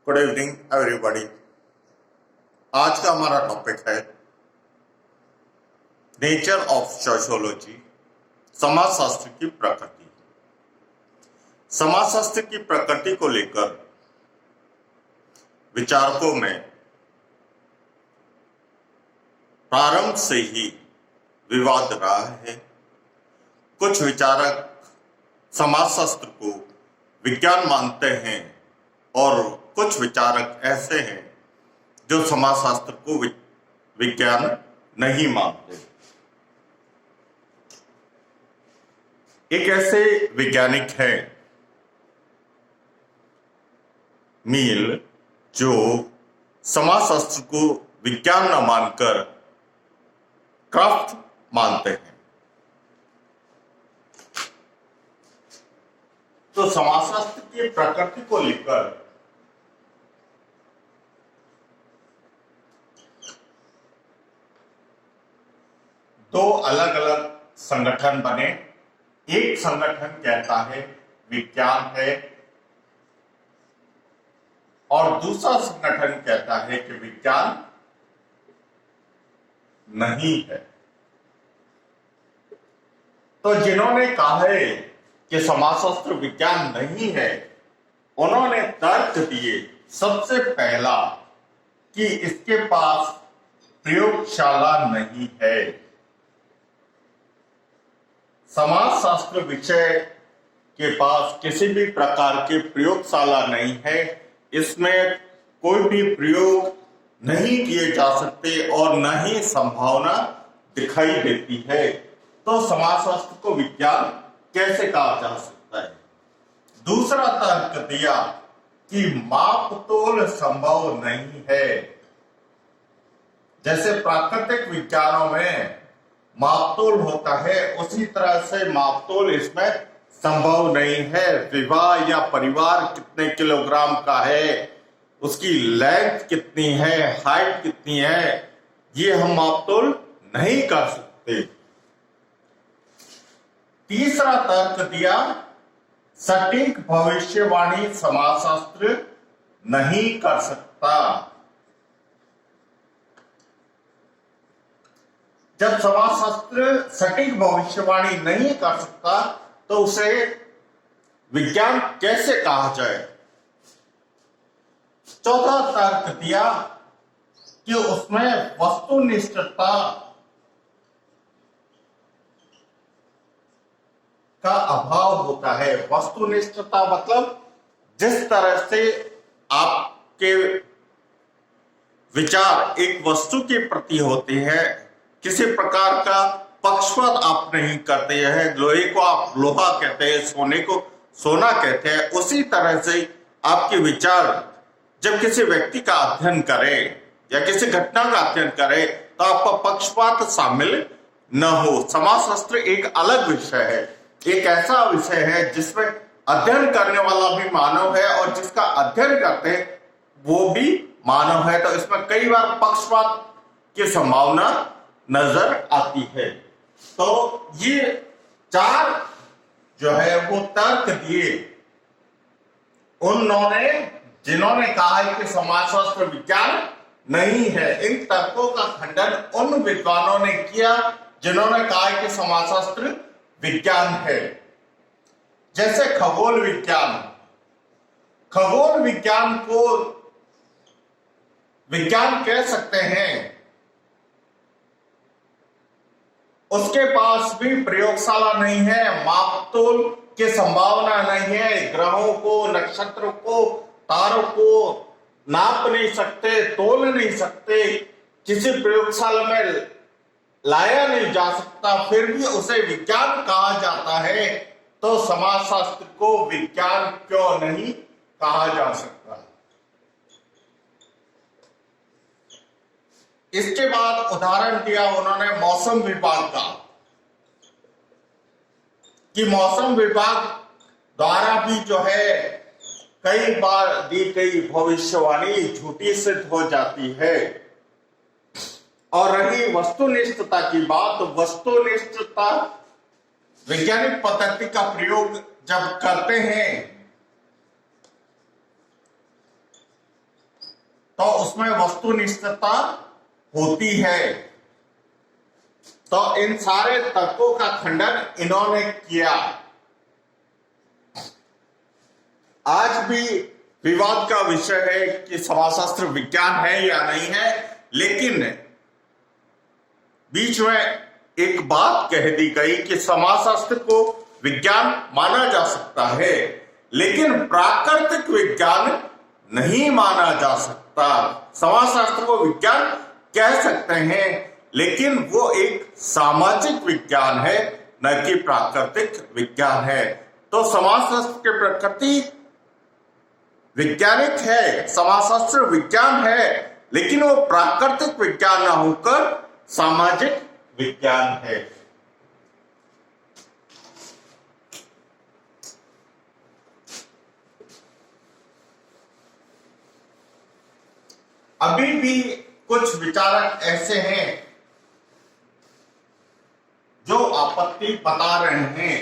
Good evening everybody. आज का हमारा टॉपिक है नेचर ऑफ सोशियोलॉजी, समाजशास्त्र की प्रकृति। समाजशास्त्र की प्रकृति को लेकर विचारकों में प्रारंभ से ही विवाद रहा है। कुछ विचारक समाजशास्त्र को विज्ञान मानते हैं और कुछ विचारक ऐसे हैं जो समाजशास्त्र को विज्ञान नहीं मानते। एक ऐसे वैज्ञानिक हैं मील, जो समाजशास्त्र को विज्ञान न मानकर क्राफ्ट मानते हैं। तो समाजशास्त्र की प्रकृति को लेकर दो अलग अलग संगठन बने। एक संगठन कहता है विज्ञान है और दूसरा संगठन कहता है कि विज्ञान नहीं है। तो जिन्होंने कहा है कि समाजशास्त्र विज्ञान नहीं है, उन्होंने तर्क दिए सबसे पहला कि इसके पास प्रयोगशाला नहीं है। समाजशास्त्र विषय के पास किसी भी प्रकार की प्रयोगशाला नहीं है। इसमें कोई भी प्रयोग नहीं किए जा सकते और न ही संभावना दिखाई देती है। तो समाजशास्त्र को विज्ञान कैसे कहा जा सकता है? दूसरा तर्क दिया कि मापतोल संभव नहीं है। जैसे प्राकृतिक विज्ञानों में मापतोल होता है, उसी तरह से मापतोल इसमें संभव नहीं है। विवाह या परिवार कितने किलोग्राम का है, उसकी लेंथ कितनी है, हाइट कितनी है, ये हम मापतोल नहीं कर सकते। तीसरा तर्क दिया सटीक भविष्यवाणी समाजशास्त्र नहीं कर सकता। जब समाजशास्त्र सटीक भविष्यवाणी नहीं कर सकता तो उसे विज्ञान कैसे कहा जाए? चौथा तर्क दिया कि उसमें वस्तुनिष्ठता का अभाव होता है। वस्तुनिष्ठता मतलब जिस तरह से आपके विचार एक वस्तु के प्रति होते हैं, किसी प्रकार का पक्षपात आप नहीं करते हैं। लोहे को आप लोहा कहते हैं, सोने को सोना कहते हैं। उसी तरह से आपके विचार जब किसी व्यक्ति का अध्ययन करें या किसी घटना का अध्ययन करें तो आपका पक्षपात शामिल न हो। समाजशास्त्र एक अलग विषय है, एक ऐसा विषय है जिसमें अध्ययन करने वाला भी मानव है और जिसका अध्ययन करते हैं वो भी मानव है। तो इसमें कई बार पक्षपात की संभावना नजर आती है। तो ये चार जो है वो तर्क दिए उन्होंने जिन्होंने कहा है कि समाजशास्त्र विज्ञान नहीं है। इन तर्कों का खंडन उन विद्वानों ने किया जिन्होंने कहा है कि समाजशास्त्र विज्ञान है। जैसे खगोल विज्ञान, खगोल विज्ञान को विज्ञान कह सकते हैं। उसके पास भी प्रयोगशाला नहीं है, मापतोल की संभावना नहीं है। ग्रहों को, नक्षत्रों को, तारों को नाप नहीं सकते, तोल नहीं सकते, किसी प्रयोगशाला में लाया नहीं जा सकता, फिर भी उसे विज्ञान कहा जाता है। तो समाजशास्त्र को विज्ञान क्यों नहीं कहा जा सकता? इसके बाद उदाहरण दिया उन्होंने मौसम विभाग का, कि मौसम विभाग द्वारा भी जो है कई बार दी गई भविष्यवाणी झूठी सिद्ध हो जाती है। और रही वस्तुनिष्ठता की बात, वस्तुनिष्ठता वैज्ञानिक पद्धति का प्रयोग जब करते हैं उसमें वस्तुनिष्ठता होती है। तो इन सारे तर्कों का खंडन इन्होंने किया। आज भी विवाद का विषय है कि समाजशास्त्र विज्ञान है या नहीं है, लेकिन बीच में एक बात कह दी गई कि समाजशास्त्र को विज्ञान माना जा सकता है, लेकिन प्राकृतिक विज्ञान नहीं माना जा सकता। समाजशास्त्र को विज्ञान कह सकते हैं, लेकिन वो एक सामाजिक विज्ञान है, न कि प्राकृतिक विज्ञान है। तो समाजशास्त्र की प्रकृति वैज्ञानिक है, समाजशास्त्र विज्ञान है, लेकिन वो प्राकृतिक विज्ञान न होकर सामाजिक विज्ञान है। अभी भी कुछ विचारक ऐसे हैं जो आपत्ति बता रहे हैं,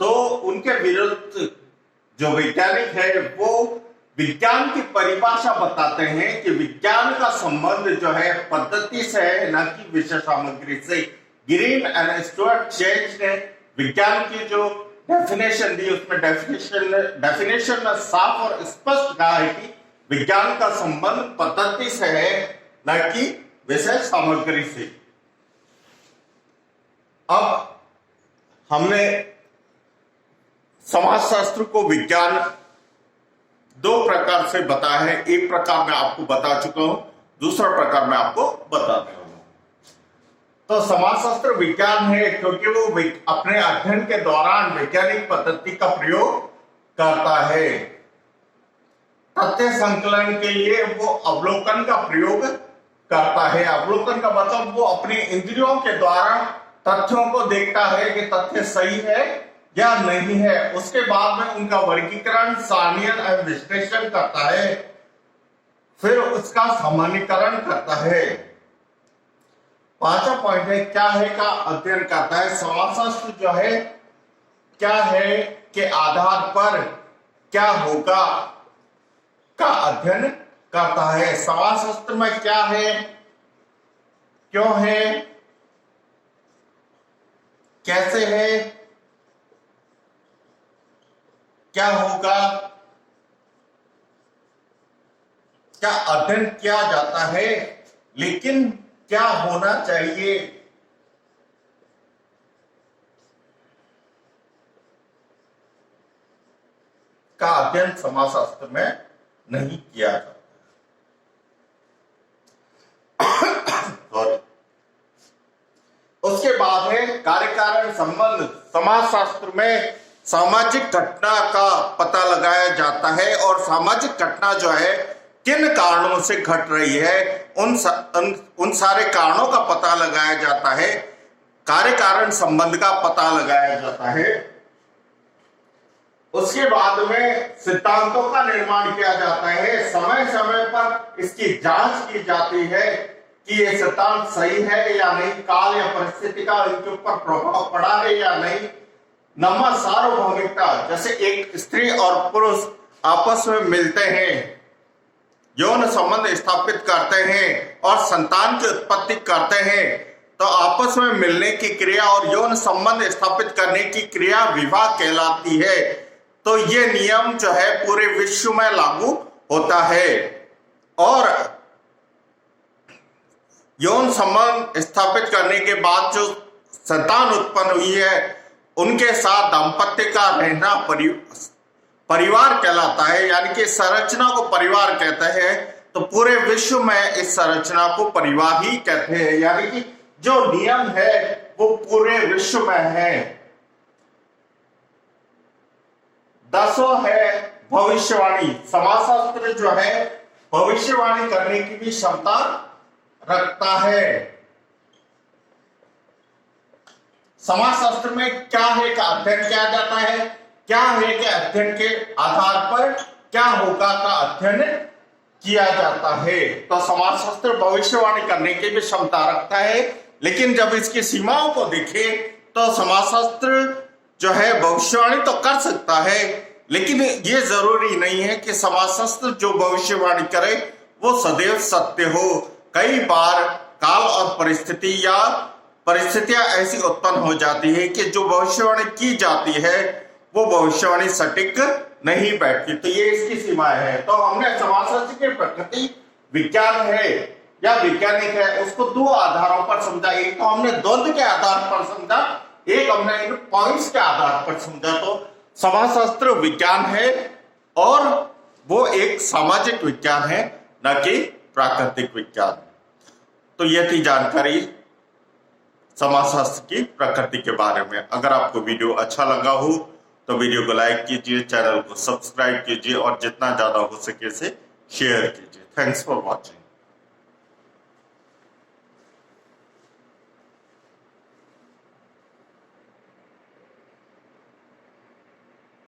तो उनके विरुद्ध जो वैज्ञानिक है वो विज्ञान की परिभाषा बताते हैं कि विज्ञान का संबंध जो है पद्धति से है, न कि विषय सामग्री से। ग्रीन एंड स्टुअर्ट चेंज ने विज्ञान की जो डेफिनेशन दी, उसमें डेफिनेशन में साफ और स्पष्ट कहा है कि विज्ञान का संबंध पद्धति से है, न कि विषय सामग्री से। अब हमने समाजशास्त्र को विज्ञान दो प्रकार से बताया है। एक प्रकार मैं आपको बता चुका हूं, दूसरा प्रकार मैं आपको बताता हूं। तो समाजशास्त्र विज्ञान है क्योंकि वो अपने अध्ययन के दौरान वैज्ञानिक पद्धति का प्रयोग करता है। तथ्य संकलन के लिए वो अवलोकन का प्रयोग करता है। अवलोकन का मतलब वो अपनी इंद्रियों के द्वारा तथ्यों को देखता है कि तथ्य सही है या नहीं है। उसके बाद में उनका वर्गीकरण, सारणीकरण एवं विश्लेषण करता है, फिर उसका सामान्यीकरण करता है। पांचवा पॉइंट है क्या है का अध्ययन करता है। समाजशास्त्र जो है क्या है के आधार पर क्या होगा का अध्ययन करता है। समाजशास्त्र में क्या है, क्यों है, कैसे है, क्या होगा क्या अध्ययन किया जाता है, लेकिन क्या होना चाहिए। का अध्ययन समाजशास्त्र में नहीं किया जाता। उसके बाद है कार्य कारण संबंध। समाजशास्त्र में सामाजिक घटना का पता लगाया जाता है और सामाजिक घटना जो है किन कारणों से घट रही है, उन सारे कारणों का पता लगाया जाता है। कार्य कारण संबंध का पता लगाया जाता है। उसके बाद में सिद्धांतों का निर्माण किया जाता है। समय समय पर इसकी जांच की जाती है कि ये सिद्धांत सही है या नहीं, काल या परिस्थिति का इनके ऊपर प्रभाव पड़ा है या नहीं। नंबर सार्वभौमिकता, जैसे एक स्त्री और पुरुष आपस में मिलते हैं, यौन संबंध स्थापित करते हैं और संतान की उत्पत्ति करते हैं, तो आपस में मिलने की क्रिया और यौन संबंध स्थापित करने की क्रिया विवाह कहलाती है। तो ये नियम जो है पूरे विश्व में लागू होता है और यौन संबंध स्थापित करने के बाद जो संतान उत्पन्न हुई है उनके साथ दाम्पत्य का रहना परिवार कहलाता है, यानी कि संरचना को परिवार कहते हैं। तो पूरे विश्व में इस संरचना को परिवार ही कहते हैं, यानी कि जो नियम है वो पूरे विश्व में है। 10वां है भविष्यवाणी। समाजशास्त्र जो है भविष्यवाणी करने की भी क्षमता रखता है। समाजशास्त्र में क्या है का अध्ययन किया जाता है, क्या है के अध्ययन के आधार पर क्या होगा का अध्ययन किया जाता है। तो समाजशास्त्र भविष्यवाणी करने की भी क्षमता रखता है, लेकिन जब इसकी सीमाओं को देखें तो समाजशास्त्र जो है भविष्यवाणी तो कर सकता है, लेकिन ये जरूरी नहीं है कि समाजशास्त्र जो भविष्यवाणी करे वो सदैव सत्य हो। कई बार काल और परिस्थितियां ऐसी उत्पन्न हो जाती है कि जो भविष्यवाणी की जाती है वो भविष्यवाणी सटीक नहीं बैठती। तो ये इसकी सीमाएं है। तो हमने समाजशास्त्र के प्रकृति विज्ञान है या वैज्ञानिक है उसको दो आधारों पर समझा। एक तो हमने द्वंद्व के आधार पर समझा, एक हमने इन पॉइंट्स के आधार पर समझा। तो समाजशास्त्र विज्ञान है और वो एक सामाजिक विज्ञान है, न कि प्राकृतिक विज्ञान। तो यह थी जानकारी समाजशास्त्र की प्रकृति के बारे में। अगर आपको वीडियो अच्छा लगा हो तो वीडियो को लाइक कीजिए, चैनल को सब्सक्राइब कीजिए और जितना ज्यादा हो सके इसे शेयर कीजिए। Thanks for watching.